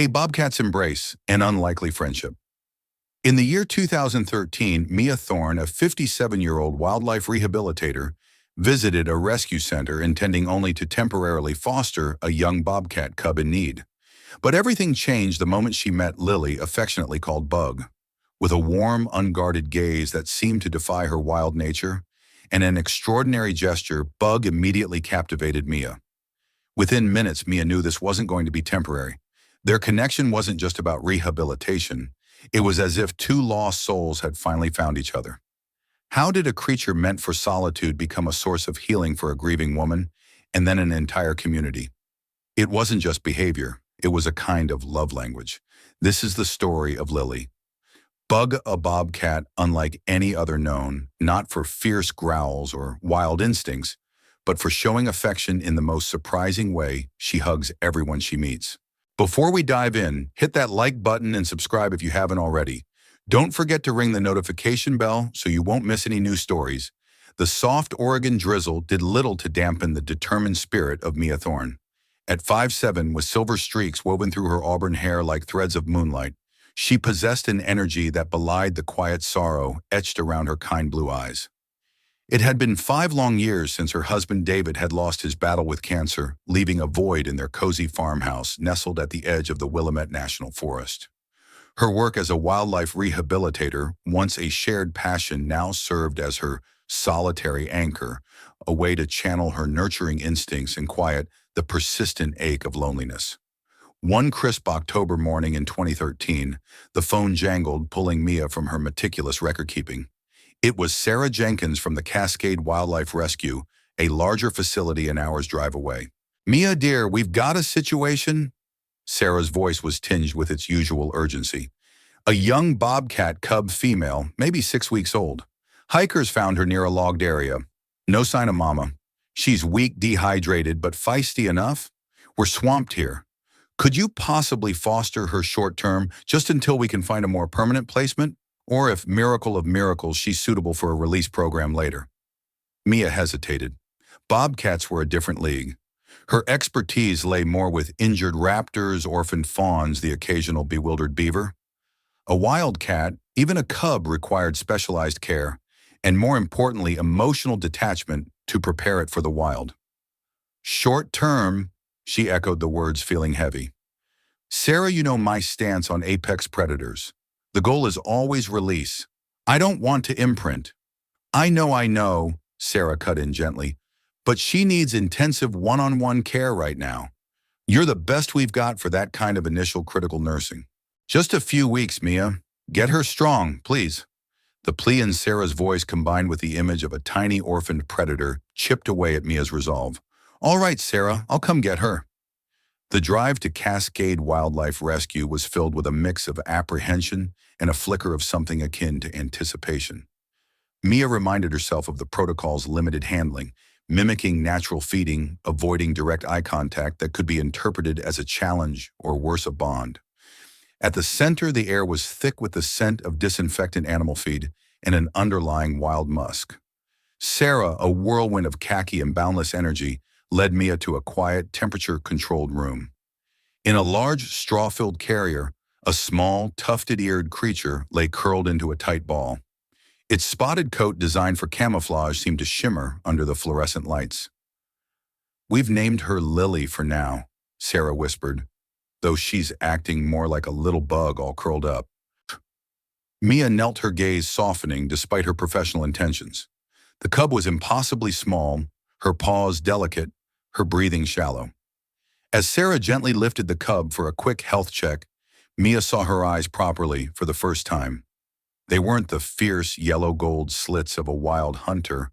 A bobcat's embrace, an unlikely friendship. In the year 2013, Mia Thorne, a 57-year-old wildlife rehabilitator, visited a rescue center intending only to temporarily foster a young bobcat cub in need. But everything changed the moment she met Lily, affectionately called Bug. With a warm, unguarded gaze that seemed to defy her wild nature, and an extraordinary gesture, Bug immediately captivated Mia. Within minutes, Mia knew this wasn't going to be temporary. Their connection wasn't just about rehabilitation. It was as if two lost souls had finally found each other. How did a creature meant for solitude become a source of healing for a grieving woman, and then an entire community? It wasn't just behavior. It was a kind of love language. This is the story of Lily. Bug, a bobcat unlike any other known, not for fierce growls or wild instincts, but for showing affection in the most surprising way. She hugs everyone she meets. Before we dive in, hit that like button and subscribe if you haven't already. Don't forget to ring the notification bell so you won't miss any new stories. The soft Oregon drizzle did little to dampen the determined spirit of Mia Thorne. At 5'7", with silver streaks woven through her auburn hair like threads of moonlight, she possessed an energy that belied the quiet sorrow etched around her kind blue eyes. It had been 5 long years since her husband David had lost his battle with cancer, leaving a void in their cozy farmhouse nestled at the edge of the Willamette National Forest. Her work as a wildlife rehabilitator, once a shared passion, now served as her solitary anchor, a way to channel her nurturing instincts and quiet the persistent ache of loneliness. One crisp October morning in 2013, the phone jangled, pulling Mia from her meticulous record-keeping. It was Sarah Jenkins from the Cascade Wildlife Rescue, a larger facility an hour's drive away. "Mia, dear, we've got a situation." Sarah's voice was tinged with its usual urgency. "A young bobcat cub female, maybe 6 weeks old. Hikers found her near a logged area. No sign of mama. She's weak, dehydrated, but feisty enough. We're swamped here. Could you possibly foster her short-term, just until we can find a more permanent placement? Or if, miracle of miracles, she's suitable for a release program later?" Mia hesitated. Bobcats were a different league. Her expertise lay more with injured raptors, orphaned fawns, the occasional bewildered beaver. A wildcat, even a cub, required specialized care, and more importantly, emotional detachment to prepare it for the wild. "Short-term," she echoed the words, feeling heavy. "Sarah, you know my stance on apex predators. The goal is always release. I don't want to imprint." I know," Sarah cut in gently, "but she needs intensive one-on-one care right now. You're the best we've got for that kind of initial critical nursing. Just a few weeks, Mia. Get her strong, please." The plea in Sarah's voice combined with the image of a tiny orphaned predator chipped away at Mia's resolve. "All right, Sarah, I'll come get her." The drive to Cascade Wildlife Rescue was filled with a mix of apprehension and a flicker of something akin to anticipation. Mia reminded herself of the protocol's limited handling, mimicking natural feeding, avoiding direct eye contact that could be interpreted as a challenge or worse, a bond. At the center, the air was thick with the scent of disinfectant animal feed and an underlying wild musk. Sarah, a whirlwind of khaki and boundless energy, led Mia to a quiet, temperature-controlled room. In a large, straw-filled carrier, a small, tufted-eared creature lay curled into a tight ball. Its spotted coat, designed for camouflage, seemed to shimmer under the fluorescent lights. "We've named her Lily for now," Sarah whispered, "though she's acting more like a little bug all curled up." Mia knelt, her gaze softening despite her professional intentions. The cub was impossibly small, her paws delicate, her breathing shallow. As Sarah gently lifted the cub for a quick health check, Mia saw her eyes properly for the first time. They weren't the fierce yellow-gold slits of a wild hunter,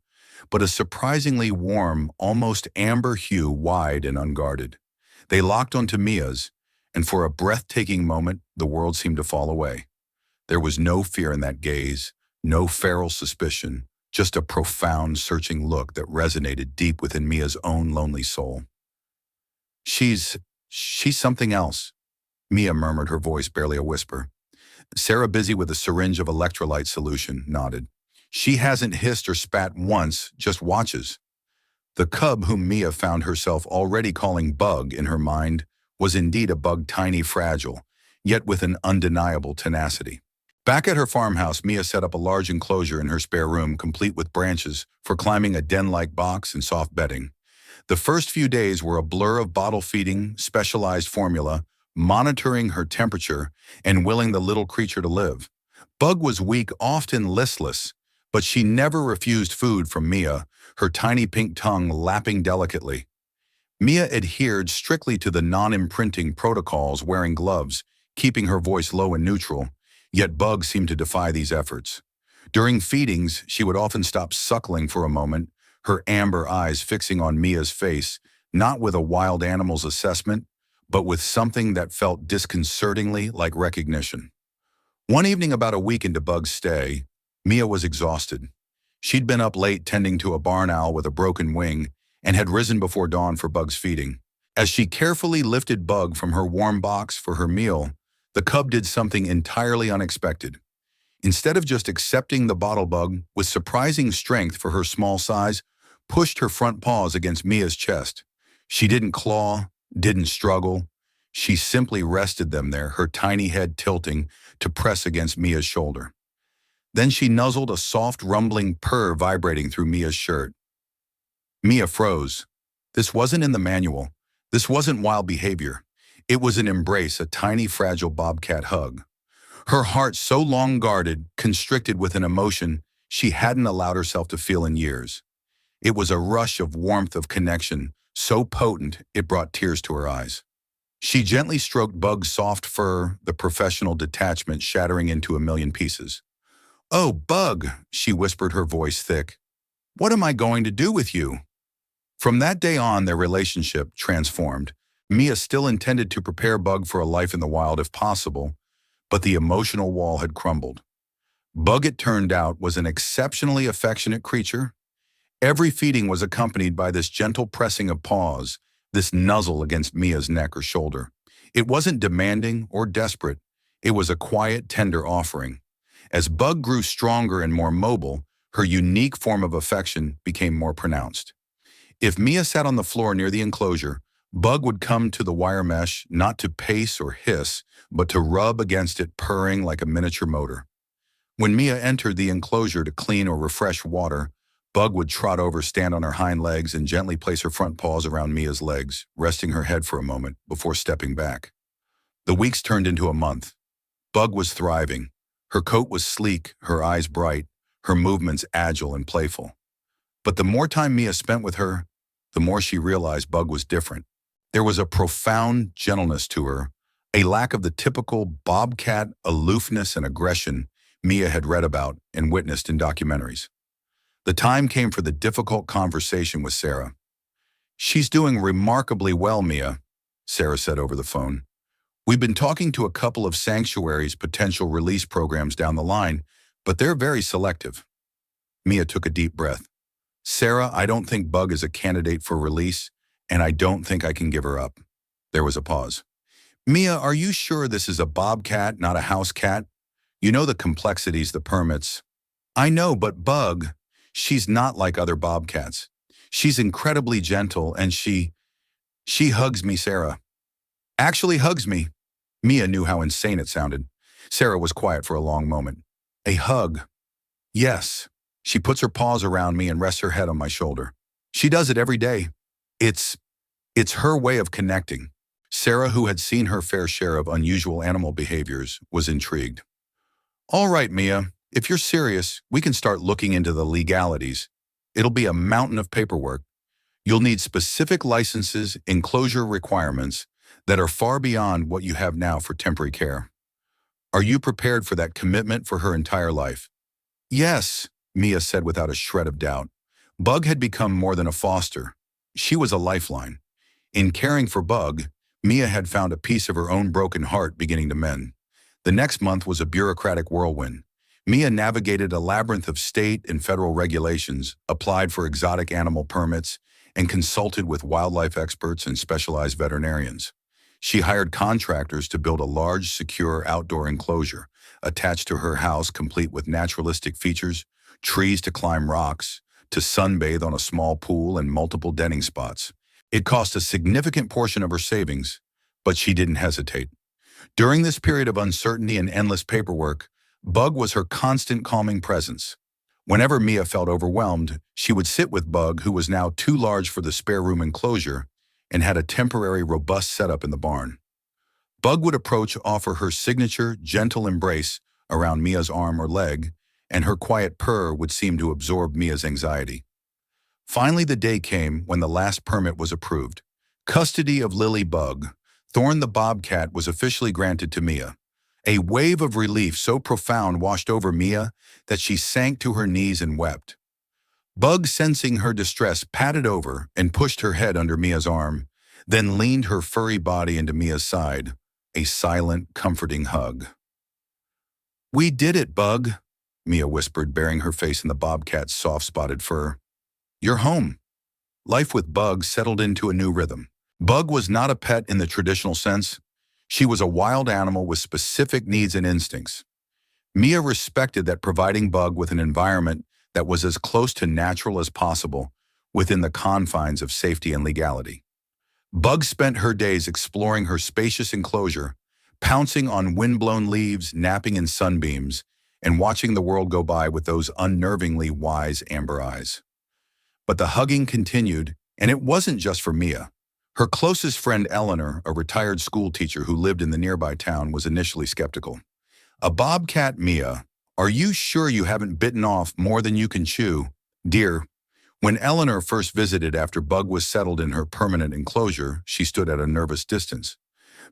but a surprisingly warm, almost amber hue, wide and unguarded. They locked onto Mia's, and for a breathtaking moment, the world seemed to fall away. There was no fear in that gaze, no feral suspicion, just a profound, searching look that resonated deep within Mia's own lonely soul. She's something else," Mia murmured, her voice barely a whisper. Sarah, busy with a syringe of electrolyte solution, nodded. "She hasn't hissed or spat once, just watches." The cub, whom Mia found herself already calling Bug in her mind, was indeed a bug tiny fragile, yet with an undeniable tenacity. Back at her farmhouse, Mia set up a large enclosure in her spare room, complete with branches for climbing a den-like box and soft bedding. The first few days were a blur of bottle feeding, specialized formula, monitoring her temperature, and willing the little creature to live. Bug was weak, often listless, but she never refused food from Mia, her tiny pink tongue lapping delicately. Mia adhered strictly to the non-imprinting protocols, wearing gloves, keeping her voice low and neutral, yet Bug seemed to defy these efforts. During feedings, she would often stop suckling for a moment, her amber eyes fixing on Mia's face, not with a wild animal's assessment, but with something that felt disconcertingly like recognition. One evening about a week into Bug's stay, Mia was exhausted. She'd been up late tending to a barn owl with a broken wing and had risen before dawn for Bug's feeding. As she carefully lifted Bug from her warm box for her meal, the cub did something entirely unexpected. Instead of just accepting the bottle, Bug, with surprising strength for her small size, pushed her front paws against Mia's chest. She didn't claw, didn't struggle. She simply rested them there, her tiny head tilting to press against Mia's shoulder. Then she nuzzled, a soft rumbling purr vibrating through Mia's shirt. Mia froze. This wasn't in the manual. This wasn't wild behavior. It was an embrace, a tiny fragile bobcat hug. Her heart so long guarded, constricted with an emotion she hadn't allowed herself to feel in years. It was a rush of warmth, of connection, so potent it brought tears to her eyes. She gently stroked Bug's soft fur, the professional detachment shattering into a million pieces. "Oh, Bug," she whispered, her voice thick. "What am I going to do with you?" From that day on, their relationship transformed. Mia still intended to prepare Bug for a life in the wild if possible, but the emotional wall had crumbled. Bug, it turned out, was an exceptionally affectionate creature. Every feeding was accompanied by this gentle pressing of paws, this nuzzle against Mia's neck or shoulder. It wasn't demanding or desperate. It was a quiet, tender offering. As Bug grew stronger and more mobile, her unique form of affection became more pronounced. If Mia sat on the floor near the enclosure, Bug would come to the wire mesh, not to pace or hiss, but to rub against it, purring like a miniature motor. When Mia entered the enclosure to clean or refresh water, Bug would trot over, stand on her hind legs, and gently place her front paws around Mia's legs, resting her head for a moment before stepping back. The weeks turned into a month. Bug was thriving. Her coat was sleek, her eyes bright, her movements agile and playful. But the more time Mia spent with her, the more she realized Bug was different. There was a profound gentleness to her, a lack of the typical bobcat aloofness and aggression Mia had read about and witnessed in documentaries. The time came for the difficult conversation with Sarah. "She's doing remarkably well, Mia," Sarah said over the phone. "We've been talking to a couple of sanctuaries' potential release programs down the line, but they're very selective." Mia took a deep breath. "Sarah, I don't think Bug is a candidate for release, and I don't think I can give her up." There was a pause. "Mia, are you sure this is a bobcat, not a house cat? You know the complexities, the permits." "I know, but Bug, she's not like other bobcats. She's incredibly gentle, and she hugs me, Sarah. Actually hugs me." Mia knew how insane it sounded. Sarah was quiet for a long moment. "A hug?" "Yes. She puts her paws around me and rests her head on my shoulder. She does it every day. It's her way of connecting." Sarah, who had seen her fair share of unusual animal behaviors, was intrigued. "All right, Mia, if you're serious, we can start looking into the legalities. It'll be a mountain of paperwork. You'll need specific licenses, enclosure requirements that are far beyond what you have now for temporary care. Are you prepared for that commitment for her entire life?" "Yes," Mia said without a shred of doubt. Bug had become more than a foster. She was a lifeline. In caring for Bug, Mia had found a piece of her own broken heart beginning to mend. The next month was a bureaucratic whirlwind. Mia navigated a labyrinth of state and federal regulations, applied for exotic animal permits, and consulted with wildlife experts and specialized veterinarians. She hired contractors to build a large, secure outdoor enclosure attached to her house, complete with naturalistic features, trees to climb rocks, to sunbathe on a small pool and multiple denning spots. It cost a significant portion of her savings, But she didn't hesitate. During this period of uncertainty and endless paperwork, Bug was her constant calming presence. Whenever Mia felt overwhelmed, she would sit with Bug, who was now too large for the spare room enclosure and had a temporary robust setup in the barn. Bug would offer her signature, gentle embrace around Mia's arm or leg, and her quiet purr would seem to absorb Mia's anxiety. Finally, the day came when the last permit was approved. Custody of Lily Bug Thorne the Bobcat was officially granted to Mia. A wave of relief so profound washed over Mia that she sank to her knees and wept. Bug, sensing her distress, patted over and pushed her head under Mia's arm, then leaned her furry body into Mia's side, a silent, comforting hug. "We did it, Bug," Mia whispered, burying her face in the bobcat's soft-spotted fur. "You're home." Life with Bug settled into a new rhythm. Bug was not a pet in the traditional sense. She was a wild animal with specific needs and instincts. Mia respected that, providing Bug with an environment that was as close to natural as possible within the confines of safety and legality. Bug spent her days exploring her spacious enclosure, pouncing on windblown leaves, napping in sunbeams, and watching the world go by with those unnervingly wise amber eyes. But the hugging continued, and it wasn't just for Mia. Her closest friend Eleanor, a retired school teacher who lived in the nearby town, was initially skeptical. "A bobcat, Mia? Are you sure you haven't bitten off more than you can chew?" "Dear." When Eleanor first visited after Bug was settled in her permanent enclosure, she stood at a nervous distance.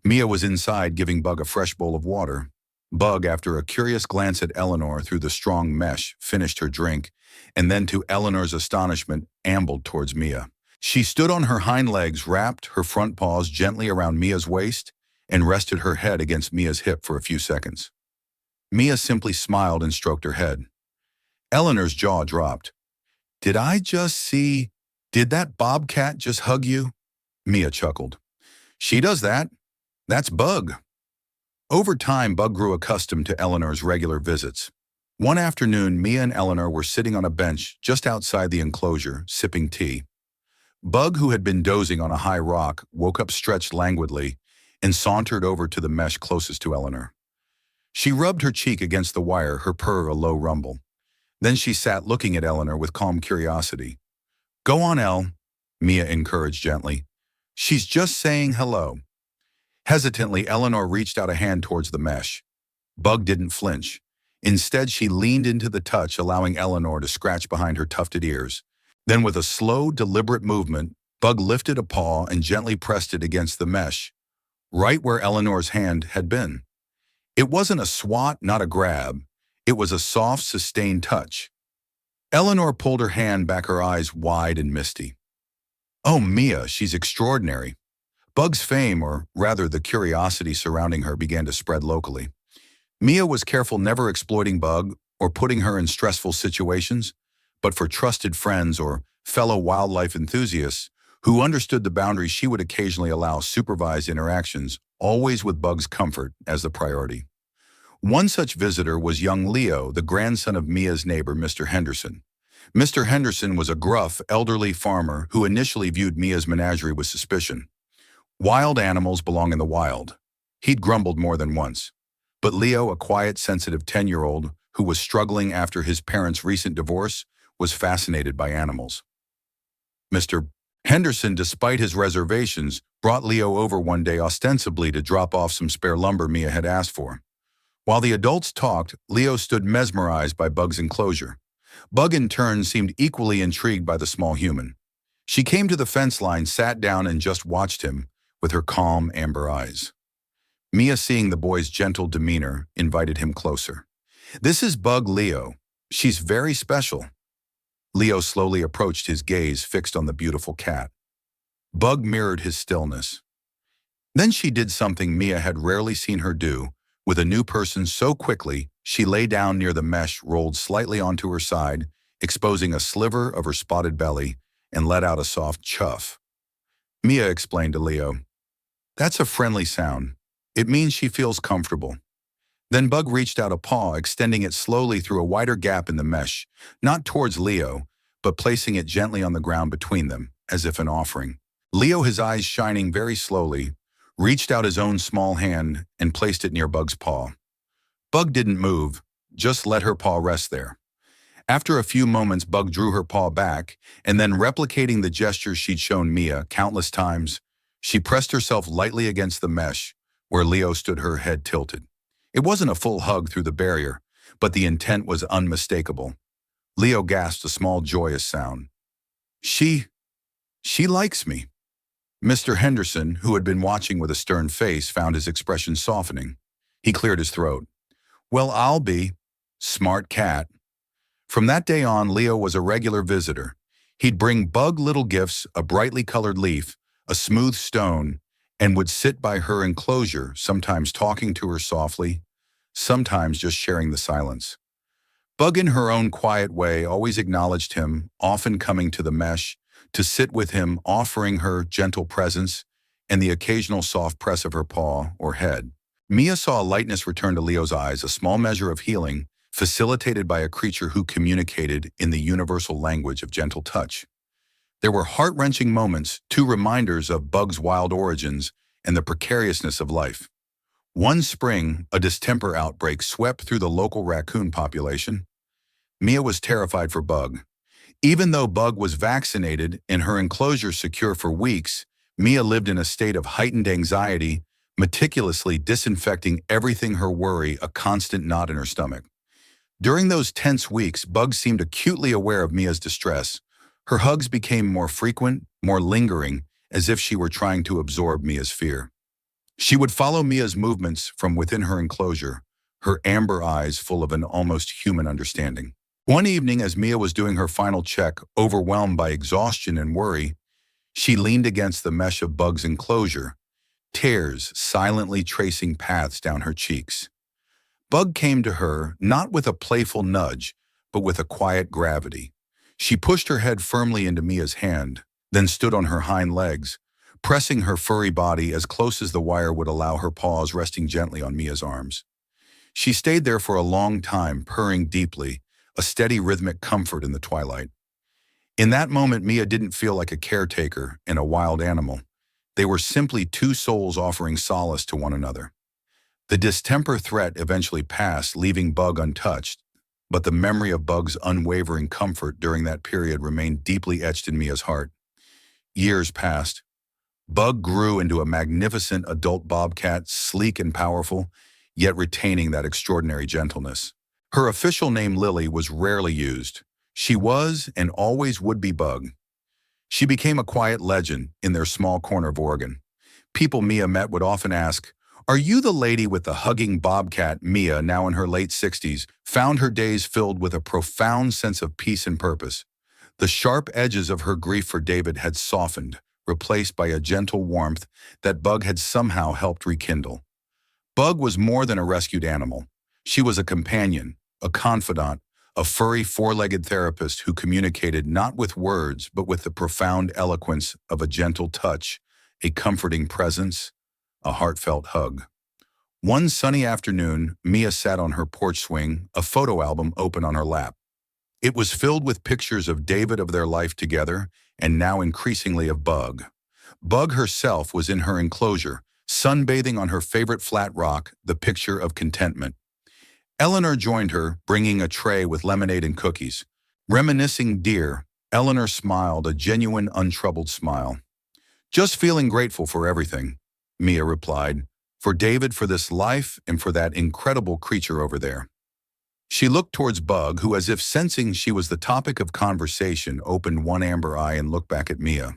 Mia was inside giving Bug a fresh bowl of water. Bug, after a curious glance at Eleanor through the strong mesh, finished her drink, and then, to Eleanor's astonishment, ambled towards Mia. She stood on her hind legs, wrapped her front paws gently around Mia's waist, and rested her head against Mia's hip for a few seconds. Mia simply smiled and stroked her head. Eleanor's jaw dropped. Did that bobcat just hug you?" Mia chuckled. "She does that. That's Bug." Over time, Bug grew accustomed to Eleanor's regular visits. One afternoon, Mia and Eleanor were sitting on a bench just outside the enclosure, sipping tea. Bug, who had been dozing on a high rock, woke up, stretched languidly, and sauntered over to the mesh closest to Eleanor. She rubbed her cheek against the wire, her purr a low rumble. Then she sat looking at Eleanor with calm curiosity. "Go on, Elle," Mia encouraged gently. "She's just saying hello." Hesitantly, Eleanor reached out a hand towards the mesh. Bug didn't flinch. Instead, she leaned into the touch, allowing Eleanor to scratch behind her tufted ears. Then, with a slow, deliberate movement, Bug lifted a paw and gently pressed it against the mesh, right where Eleanor's hand had been. It wasn't a swat, not a grab. It was a soft, sustained touch. Eleanor pulled her hand back, her eyes wide and misty. "Oh, Mia, she's extraordinary." Bug's fame, or rather the curiosity surrounding her, began to spread locally. Mia was careful, never exploiting Bug or putting her in stressful situations, but for trusted friends or fellow wildlife enthusiasts who understood the boundaries, she would occasionally allow supervised interactions, always with Bug's comfort as the priority. One such visitor was young Leo, the grandson of Mia's neighbor, Mr. Henderson. Mr. Henderson was a gruff, elderly farmer who initially viewed Mia's menagerie with suspicion. Wild animals belong in the wild, he'd grumbled more than once. But Leo, a quiet, sensitive 10-year-old who was struggling after his parents' recent divorce, was fascinated by animals. Mr. Henderson, despite his reservations, brought Leo over one day ostensibly to drop off some spare lumber Mia had asked for. While the adults talked, Leo stood mesmerized by Bug's enclosure. Bug, in turn, seemed equally intrigued by the small human. She came to the fence line, sat down, and just watched him with her calm amber eyes. Mia, seeing the boy's gentle demeanor, invited him closer. "This is Bug, Leo. She's very special." Leo slowly approached, his gaze fixed on the beautiful cat. Bug mirrored his stillness. Then she did something Mia had rarely seen her do with a new person so quickly. She lay down near the mesh, rolled slightly onto her side, exposing a sliver of her spotted belly, and let out a soft chuff. Mia explained to Leo, "That's a friendly sound. It means she feels comfortable." Then Bug reached out a paw, extending it slowly through a wider gap in the mesh, not towards Leo, but placing it gently on the ground between them, as if an offering. Leo, his eyes shining very slowly, reached out his own small hand and placed it near Bug's paw. Bug didn't move, just let her paw rest there. After a few moments, Bug drew her paw back, and then replicating the gestures she'd shown Mia countless times, she pressed herself lightly against the mesh, where Leo stood, her head tilted. It wasn't a full hug through the barrier, but the intent was unmistakable. Leo gasped a small joyous sound. She likes me. Mr. Henderson, who had been watching with a stern face, found his expression softening. He cleared his throat. Well, I'll be. Smart cat. From that day on, Leo was a regular visitor. He'd bring Bug little gifts, a brightly colored leaf, a smooth stone, and would sit by her enclosure, sometimes talking to her softly, sometimes just sharing the silence. Bug, in her own quiet way, always acknowledged him, often coming to the mesh, to sit with him, offering her gentle presence and the occasional soft press of her paw or head. Mia saw a lightness return to Leo's eyes, a small measure of healing, facilitated by a creature who communicated in the universal language of gentle touch. There were heart-wrenching moments, two reminders of Bug's wild origins and the precariousness of life. One spring, a distemper outbreak swept through the local raccoon population. Mia was terrified for Bug. Even though Bug was vaccinated and her enclosure secure for weeks, Mia lived in a state of heightened anxiety, meticulously disinfecting everything, her worry a constant knot in her stomach. During those tense weeks, Bug seemed acutely aware of Mia's distress. Her hugs became more frequent, more lingering, as if she were trying to absorb Mia's fear. She would follow Mia's movements from within her enclosure, her amber eyes full of an almost human understanding. One evening, as Mia was doing her final check, overwhelmed by exhaustion and worry, she leaned against the mesh of Bug's enclosure, tears silently tracing paths down her cheeks. Bug came to her, not with a playful nudge, but with a quiet gravity. She pushed her head firmly into Mia's hand, then stood on her hind legs, pressing her furry body as close as the wire would allow, her paws resting gently on Mia's arms. She stayed there for a long time, purring deeply, a steady rhythmic comfort in the twilight. In that moment, Mia didn't feel like a caretaker and a wild animal. They were simply two souls offering solace to one another. The distemper threat eventually passed, leaving Bug untouched, but the memory of Bug's unwavering comfort during that period remained deeply etched in Mia's heart. Years passed. Bug grew into a magnificent adult bobcat, sleek and powerful, yet retaining that extraordinary gentleness. Her official name, Lily, was rarely used. She was and always would be Bug. She became a quiet legend in their small corner of Oregon. People Mia met would often ask, "Are you the lady with the hugging bobcat?" Mia, now in her late 60s, found her days filled with a profound sense of peace and purpose. The sharp edges of her grief for David had softened, replaced by a gentle warmth that Bug had somehow helped rekindle. Bug was more than a rescued animal. She was a companion, a confidant, a furry four-legged therapist who communicated not with words but with the profound eloquence of a gentle touch, a comforting presence, a heartfelt hug. One sunny afternoon, Mia sat on her porch swing, a photo album open on her lap. It was filled with pictures of David, of their life together, and now increasingly of Bug. Bug herself was in her enclosure, sunbathing on her favorite flat rock, the picture of contentment. Eleanor joined her, bringing a tray with lemonade and cookies. Reminiscing dear, Eleanor smiled, a genuine, untroubled smile. "Just feeling grateful for everything," Mia replied, "for David, for this life, and for that incredible creature over there." She looked towards Bug, who, as if sensing she was the topic of conversation, opened one amber eye and looked back at Mia.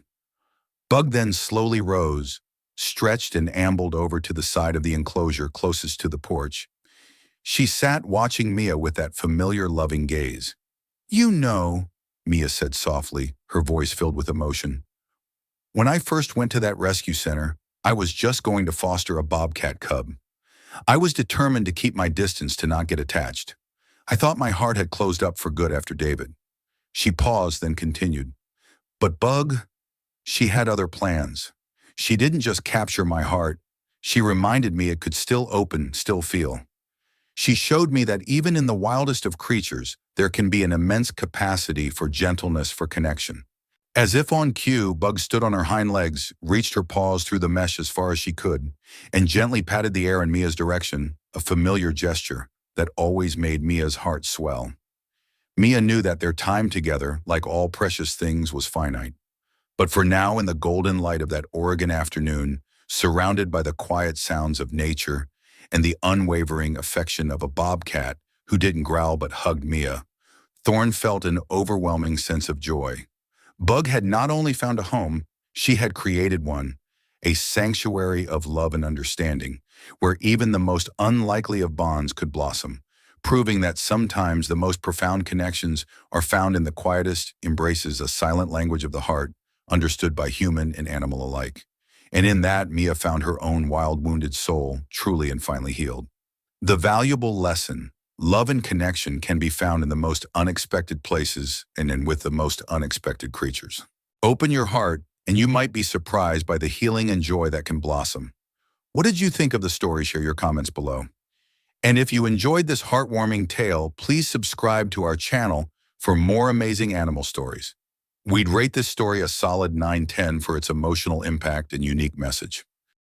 Bug then slowly rose, stretched and ambled over to the side of the enclosure closest to the porch. She sat watching Mia with that familiar, loving gaze. "You know," Mia said softly, her voice filled with emotion, "when I first went to that rescue center, I was just going to foster a bobcat cub. I was determined to keep my distance, to not get attached. I thought my heart had closed up for good after David." She paused, then continued, "But Bug, she had other plans. She didn't just capture my heart. She reminded me it could still open, still feel. She showed me that even in the wildest of creatures, there can be an immense capacity for gentleness, for connection." As if on cue, Bug stood on her hind legs, reached her paws through the mesh as far as she could, and gently patted the air in Mia's direction, a familiar gesture that always made Mia's heart swell. Mia knew that their time together, like all precious things, was finite. But for now, in the golden light of that Oregon afternoon, surrounded by the quiet sounds of nature and the unwavering affection of a bobcat who didn't growl but hugged Mia, Thorne felt an overwhelming sense of joy. Bug had not only found a home, she had created one, a sanctuary of love and understanding, where even the most unlikely of bonds could blossom, proving that sometimes the most profound connections are found in the quietest embraces, a silent language of the heart, understood by human and animal alike. And in that, Mia found her own wild, wounded soul, truly and finally healed. The valuable lesson: love and connection can be found in the most unexpected places and with the most unexpected creatures. Open your heart, and you might be surprised by the healing and joy that can blossom. What did you think of the story? Share your comments below. And if you enjoyed this heartwarming tale, please subscribe to our channel for more amazing animal stories. We'd rate this story a solid 9/10 for its emotional impact and unique message.